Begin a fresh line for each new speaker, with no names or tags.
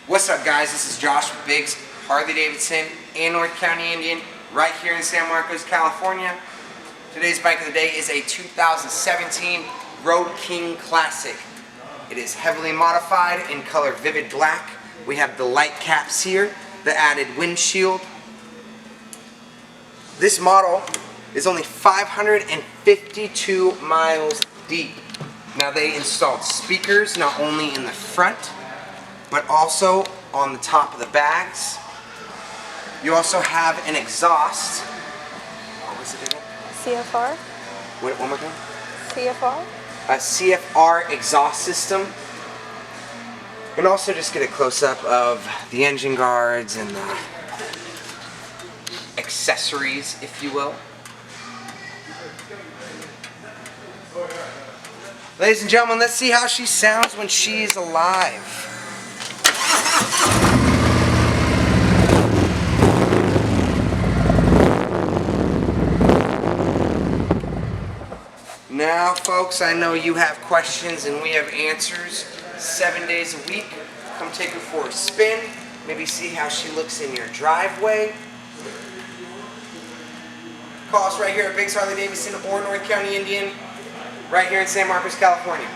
What's up, guys? This is Josh with Biggs Harley Davidson in North County, Indian, right here in San Marcos, California. Today's bike of the day is a 2017 Road King Classic. It is heavily modified in color vivid black. We have the light caps here, the added windshield. This model is only 552 miles deep. Now, they installed speakers not only in the front but also on the top of the bags. You also have an exhaust. What was it again?
CFR.
Wait, one more time.
CFR.
A CFR exhaust system. And also just get a close-up of the engine guards and the accessories, if you will. Ladies and gentlemen, let's see how she sounds when she's alive. Now, folks, I know you have questions and we have answers 7 days a week. Come take her for a spin. Maybe see how she looks in your driveway. Call us right here at Biggs Harley Davidson or North County, Indian, right here in San Marcos, California.